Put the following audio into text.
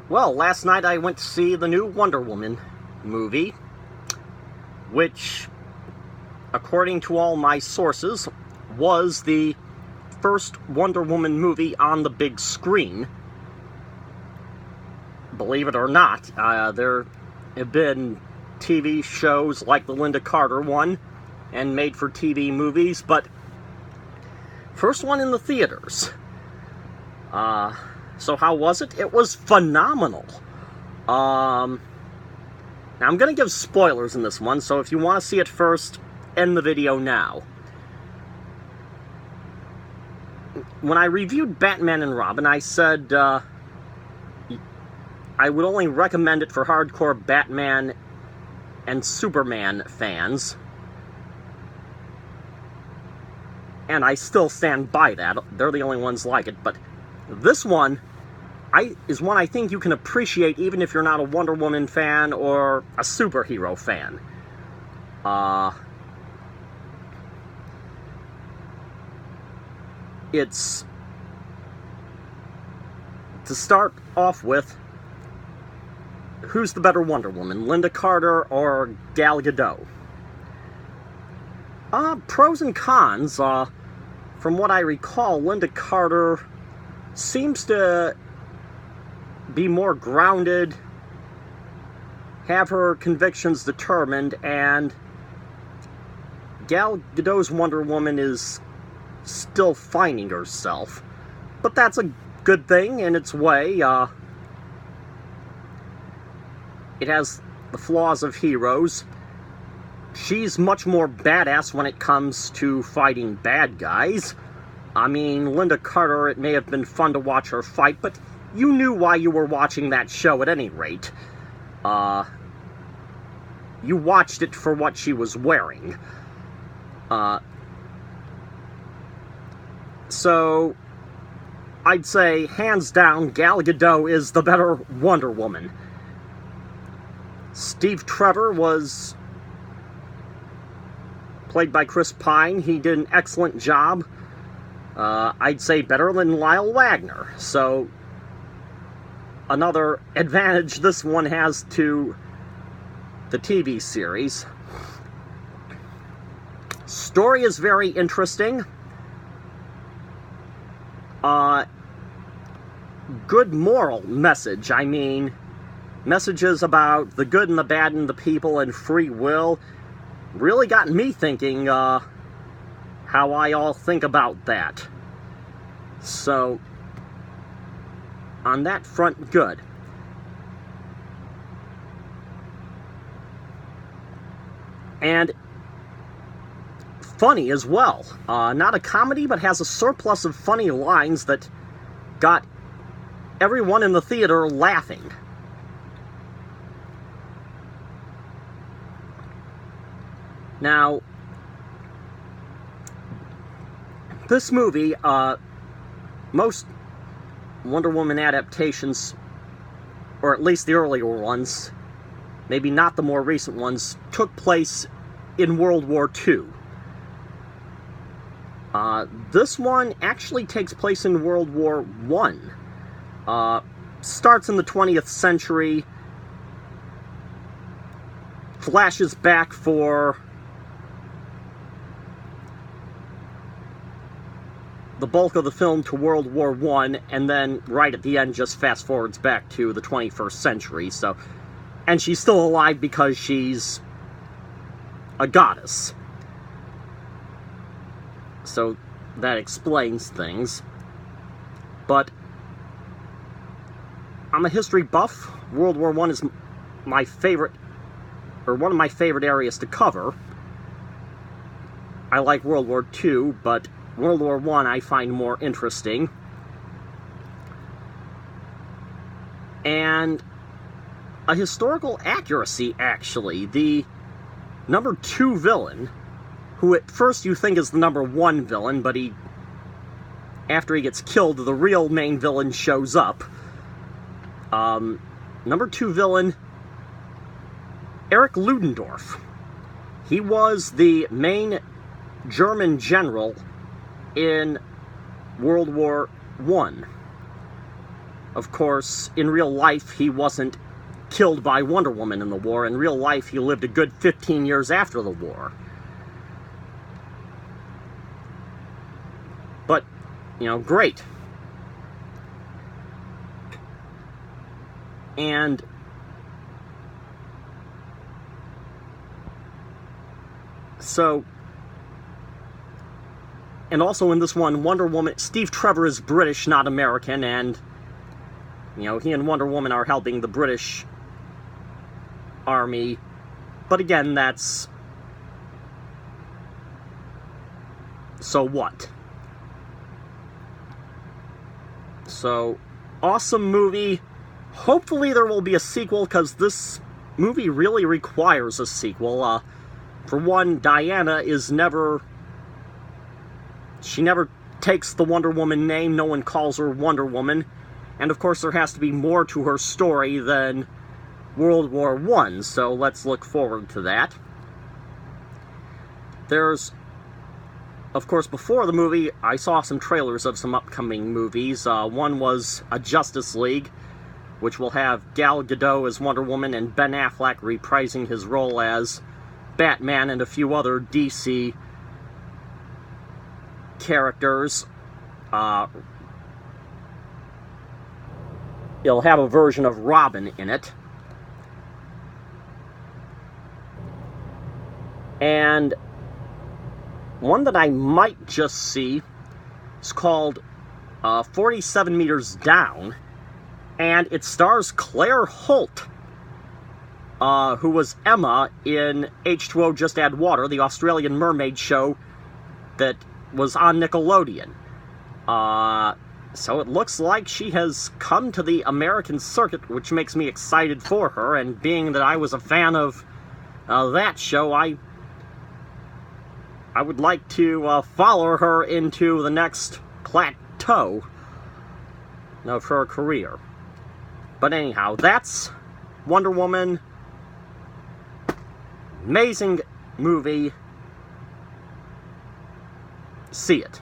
Well, last night I went to see the new Wonder Woman movie, which, according to all my sources, was the first Wonder Woman movie on the big screen. Believe it or not, there have been TV shows like the Lynda Carter one and made-for-TV movies, but first one in the theaters. So how was it? It was phenomenal. Now I'm going to give spoilers in this one, so if you want to see it first, end the video now. When I reviewed Batman and Robin, I said I would only recommend it for hardcore Batman and Superman fans. And I still stand by that. They're the only ones like it, but this one is one I think you can appreciate even if you're not a Wonder Woman fan or a superhero fan. It's, to start off with, who's the better Wonder Woman, Lynda Carter or Gal Gadot? Pros and cons. From what I recall, Lynda Carter seems to be more grounded, have her convictions determined, and Gal Gadot's Wonder Woman is still finding herself. But that's a good thing in its way. It has the flaws of heroes. She's much more badass when it comes to fighting bad guys. I mean, Lynda Carter, it may have been fun to watch her fight, but you knew why you were watching that show at any rate. You watched it for what she was wearing. So, I'd say, hands down, Gal Gadot is the better Wonder Woman. Steve Trevor was played by Chris Pine. He did an excellent job. I'd say better than Lyle Wagner. So, another advantage this one has to the TV series. Story is very interesting. Good moral message. I mean, messages about the good and the bad and the people and free will really got me thinking, how I all think about that. So, on that front, good. And funny as well. Not a comedy, but has a surplus of funny lines that got everyone in the theater laughing. Now, this movie, most Wonder Woman adaptations, or at least the earlier ones, maybe not the more recent ones, took place in World War II. This one actually takes place in World War I. Starts in the 20th century, flashes back for the bulk of the film to World War I, and then right at the end just fast forwards back to the 21st century. So, and she's still alive because she's a goddess. So that explains things. But I'm a history buff. World War I is my favorite, or one of my favorite areas to cover. I like World War II, but World War I find more interesting. And a historical accuracy, actually. The number 2 villain, who at first you think is the number 1 villain, but after he gets killed, the real main villain shows up. Number 2 villain, Erich Ludendorff. He was the main German general in World War I. Of course, in real life, he wasn't killed by Wonder Woman in the war. In real life, he lived a good 15 years after the war. But, you know, great. And so, and also in this one, Wonder Woman, Steve Trevor is British, not American, and, you know, he and Wonder Woman are helping the British army. But again, that's... so what? So, awesome movie. Hopefully there will be a sequel, because this movie really requires a sequel. For one, Diana is never... she never takes the Wonder Woman name. No one calls her Wonder Woman. And of course there has to be more to her story than World War I, so let's look forward to that. There's... of course, before the movie, I saw some trailers of some upcoming movies. One was a Justice League, which will have Gal Gadot as Wonder Woman and Ben Affleck reprising his role as Batman and a few other DC characters. It'll have a version of Robin in it. And one that I might just see is called 47 Meters Down, and it stars Claire Holt, who was Emma in H2O Just Add Water, the Australian mermaid show that was on Nickelodeon. So it looks like she has come to the American circuit, which makes me excited for her, and being that I was a fan of that show, I would like to follow her into the next plateau of her career. But anyhow, that's Wonder Woman. Amazing movie. See it.